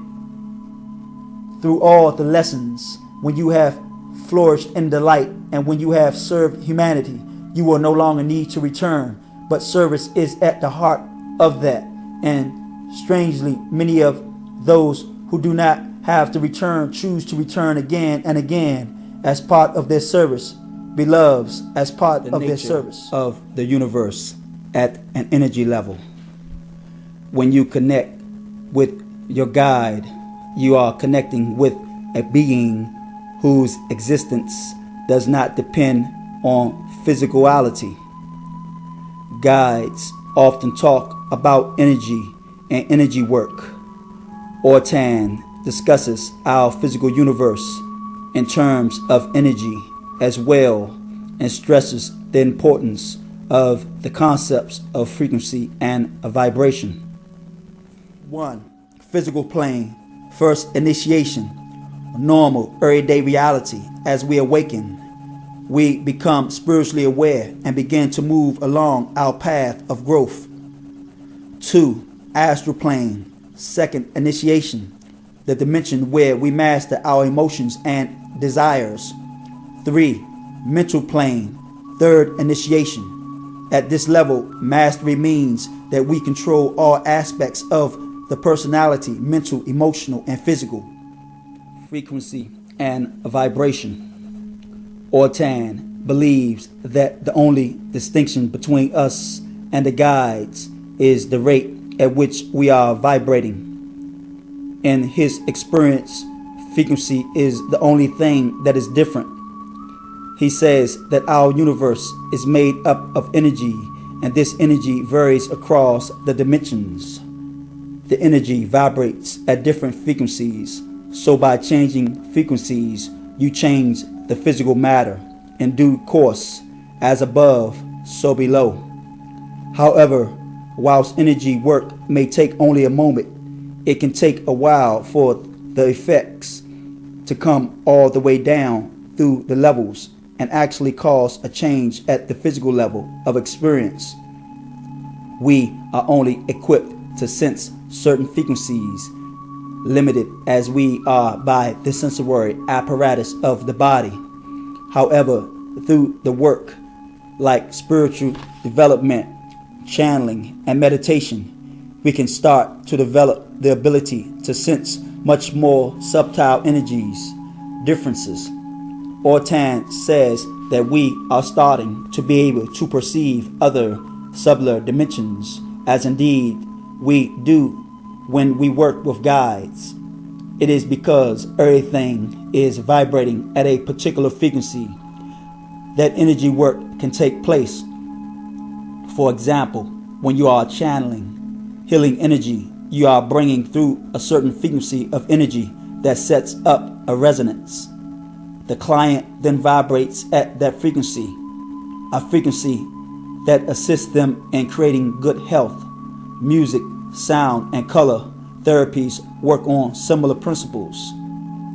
through all the lessons, when you have flourished in the light, and when you have served humanity, you will no longer need to return. But service is at the heart of that. And strangely, many of those who do not have to return choose to return again and again as part of their service. Beloveds, as part of their service of the universe at an energy level. When you connect with your guide, you are connecting with a being whose existence does not depend on physicality. Guides often talk about energy and energy work. Ortan discusses our physical universe in terms of energy as well, and stresses the importance of the concepts of frequency and a vibration. 1. Physical plane. First initiation. Normal, everyday reality. As we awaken, we become spiritually aware and begin to move along our path of growth. 2. Astral plane. Second initiation. The dimension where we master our emotions and desires. 3. Mental plane. Third initiation. At this level, mastery means that we control all aspects of the personality, mental, emotional, and physical. Frequency and vibration. Ortan believes that the only distinction between us and the guides is the rate at which we are vibrating. In his experience, frequency is the only thing that is different. He says that our universe is made up of energy, and this energy varies across the dimensions. The energy vibrates at different frequencies, so by changing frequencies, you change the physical matter. In due course, as above, so below. However, whilst energy work may take only a moment, it can take a while for the effects to come all the way down through the levels and actually cause a change at the physical level of experience. We are only equipped to sense certain frequencies, limited as we are by the sensory apparatus of the body. However, through the work like spiritual development, channeling, and meditation, we can start to develop the ability to sense much more subtle energies, differences. Ortan says that we are starting to be able to perceive other subtler dimensions, as indeed we do when we work with guides. It is because everything is vibrating at a particular frequency that energy work can take place. For example, when you are channeling healing energy, you are bringing through a certain frequency of energy that sets up a resonance. The client then vibrates at that frequency, a frequency that assists them in creating good health. Music, sound, and color therapies work on similar principles.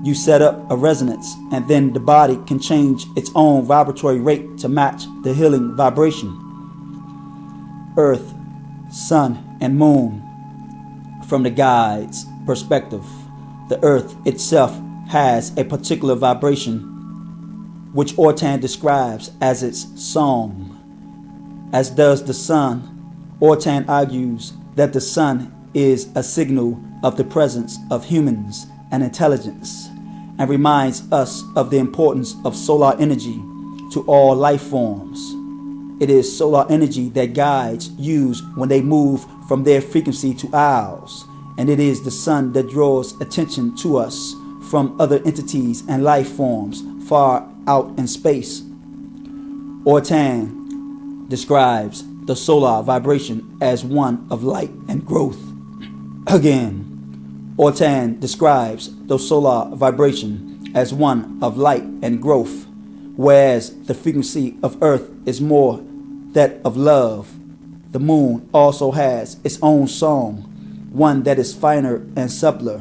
You set up a resonance, and then the body can change its own vibratory rate to match the healing vibration. Earth, sun, and moon. From the guide's perspective, the earth itself has a particular vibration, which Ortan describes as its song. As does the sun, Ortan argues that the sun is a signal of the presence of humans and intelligence, and reminds us of the importance of solar energy to all life forms. It is solar energy that guides use when they move from their frequency to ours, and it is the sun that draws attention to us from other entities and life forms far out in space. Ortan describes the solar vibration as one of light and growth. Again, Ortan describes the solar vibration as one of light and growth, whereas the frequency of Earth is more that of love. The moon also has its own song, one that is finer and subtler.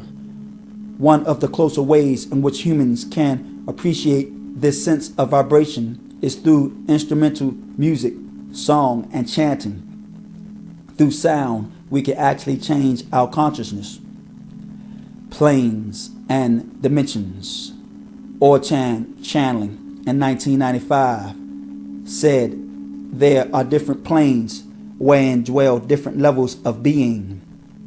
One of the closer ways in which humans can appreciate this sense of vibration is through instrumental music, song, and chanting. Through sound, we can actually change our consciousness. Planes and dimensions. Ortan channeling in 1995 said there are different planes wherein dwell different levels of being.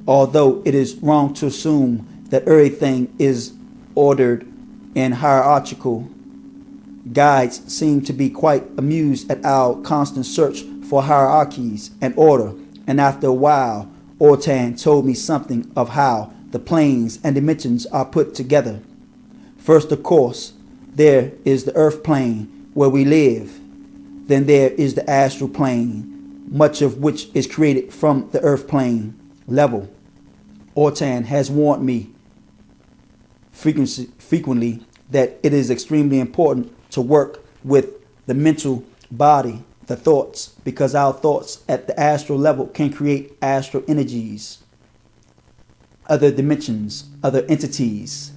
Although it is wrong to assume that everything is ordered and hierarchical, guides seem to be quite amused at our constant search for hierarchies and order, and after a while, Ortan told me something of how the planes and dimensions are put together. First, of course, there is the earth plane where we live. Then there is the astral plane, much of which is created from the earth plane level. Ortan has warned me frequently that it is extremely important to work with the mental body, the thoughts, because our thoughts at the astral level can create astral energies, other dimensions, other entities.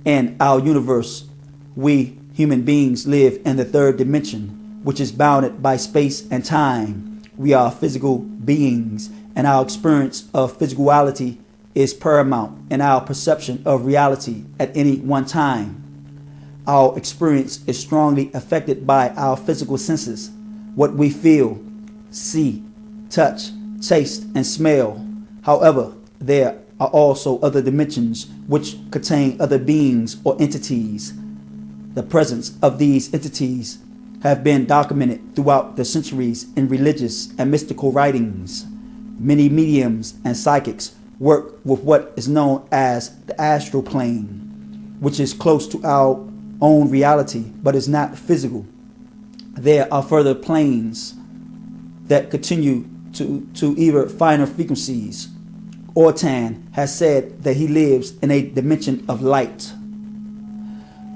In our universe, we human beings live in the third dimension, which is bounded by space and time. We are physical beings, and our experience of physicality is paramount in our perception of reality at any one time. Our experience is strongly affected by our physical senses, what we feel, see, touch, taste, and smell. However, there are also other dimensions which contain other beings or entities. The presence of these entities have been documented throughout the centuries in religious and mystical writings. Many mediums and psychics work with what is known as the astral plane, which is close to our own reality but is not physical. There are further planes that continue to even finer frequencies. Ortan has said that he lives in a dimension of light,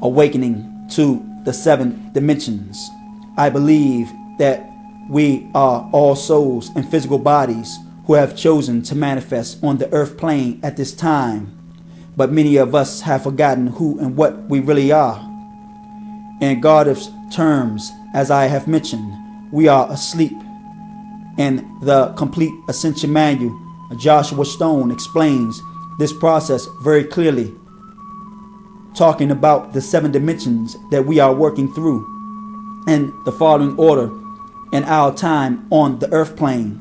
awakening to the 7 dimensions. I believe that we are all souls in physical bodies who have chosen to manifest on the earth plane at this time, but many of us have forgotten who and what we really are. In Gardner's terms, as I have mentioned, we are asleep. In the Complete Ascension Manual, Joshua Stone explains this process very clearly, talking about the 7 dimensions that we are working through in the following order in our time on the earth plane.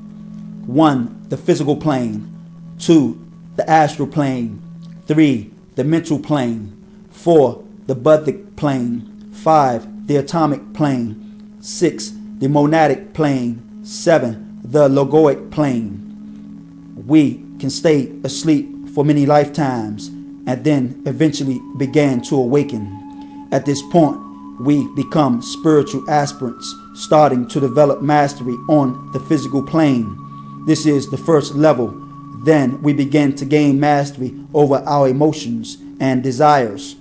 1, the physical plane. 2, the astral plane. 3, the mental plane. 4, the buddhic plane. 5, the atomic plane. 6. The monadic plane. 7. The logoic plane. We can stay asleep for many lifetimes and then eventually begin to awaken. At this point, we become spiritual aspirants, starting to develop mastery on the physical plane. This is the first level. Then we begin to gain mastery over our emotions and desires.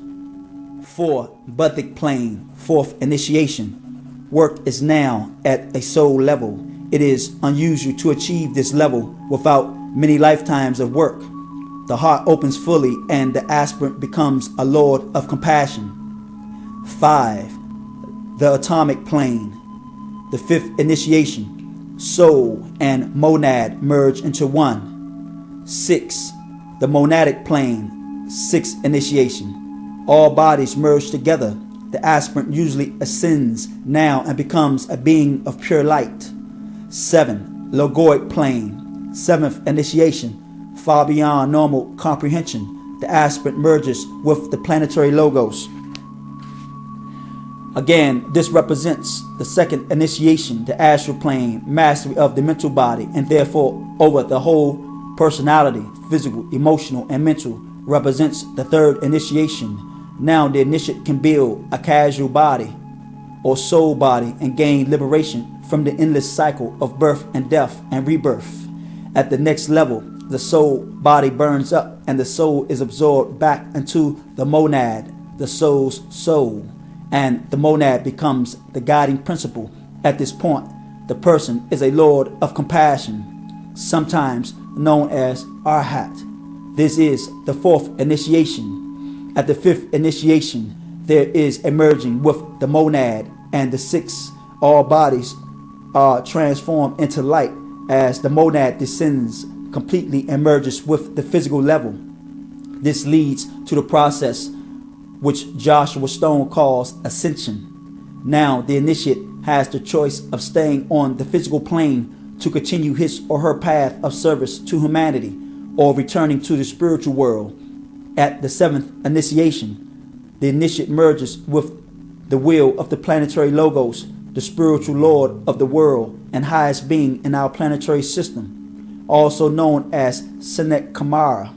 4. Buddhic plane, 4th initiation. Work is now at a soul level. It is unusual to achieve this level without many lifetimes of work. The heart opens fully and the aspirant becomes a lord of compassion. 5. The atomic plane, the 5th initiation. Soul and monad merge into one. 6. The monadic plane, 6th initiation. All bodies merge together. The aspirant usually ascends now and becomes a being of pure light. 7. Logoic plane, 7th initiation. Far beyond normal comprehension, the aspirant merges with the planetary logos. Again, this represents the 2nd initiation, the astral plane, mastery of the mental body, and therefore over the whole personality, physical, emotional, and mental, represents the 3rd initiation. Now the initiate can build a casual body or soul body and gain liberation from the endless cycle of birth and death and rebirth. At the next level, the soul body burns up and the soul is absorbed back into the monad, the soul's soul, and the monad becomes the guiding principle. At this point, the person is a lord of compassion, sometimes known as Arhat. This is the 4th initiation. At the 5th initiation, there is a merging with the monad and the 6th. All bodies are transformed into light as the monad descends completely and merges with the physical level. This leads to the process which Joshua Stone calls ascension. Now the initiate has the choice of staying on the physical plane to continue his or her path of service to humanity, or returning to the spiritual world. At the 7th initiation, the initiate merges with the will of the planetary logos, the spiritual lord of the world and highest being in our planetary system, also known as Senet Kamara.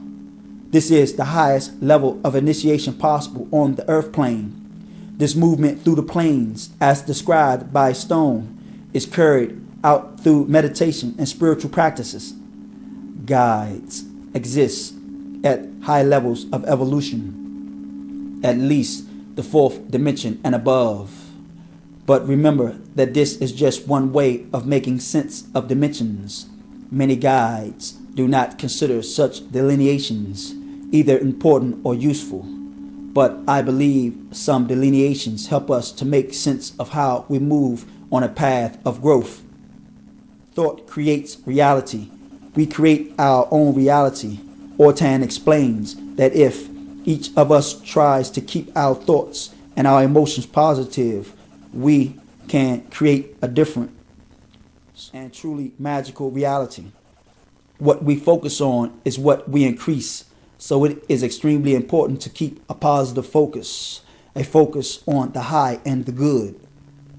This is the highest level of initiation possible on the earth plane. This movement through the planes, as described by Stone, is carried out through meditation and spiritual practices. Guides exist at high levels of evolution, at least the 4th dimension and above. But remember that this is just one way of making sense of dimensions. Many guides do not consider such delineations either important or useful, but I believe some delineations help us to make sense of how we move on a path of growth. Thought creates reality. We create our own reality. Ortan explains that if each of us tries to keep our thoughts and our emotions positive, we can create a different and truly magical reality. What we focus on is what we increase. So it is extremely important to keep a positive focus, a focus on the high and the good.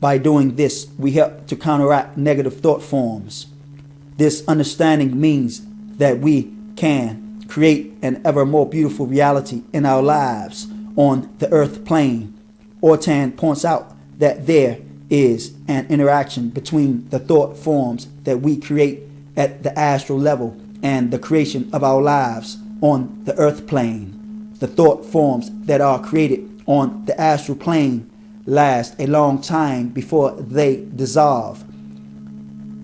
By doing this, we help to counteract negative thought forms. This understanding means that we can create an ever more beautiful reality in our lives on the earth plane. Ortan points out that there is an interaction between the thought forms that we create at the astral level and the creation of our lives on the earth plane. The thought forms that are created on the astral plane last a long time before they dissolve.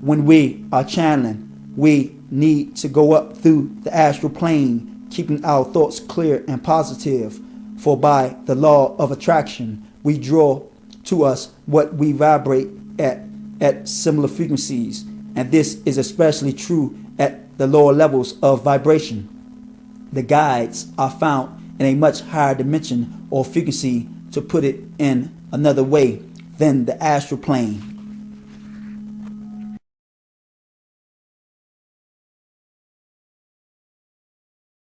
When we are channeling, we need to go up through the astral plane, keeping our thoughts clear and positive, for by the law of attraction, we draw to us what we vibrate at similar frequencies, and this is especially true at the lower levels of vibration. The guides are found in a much higher dimension or frequency, to put it in another way, than the astral plane.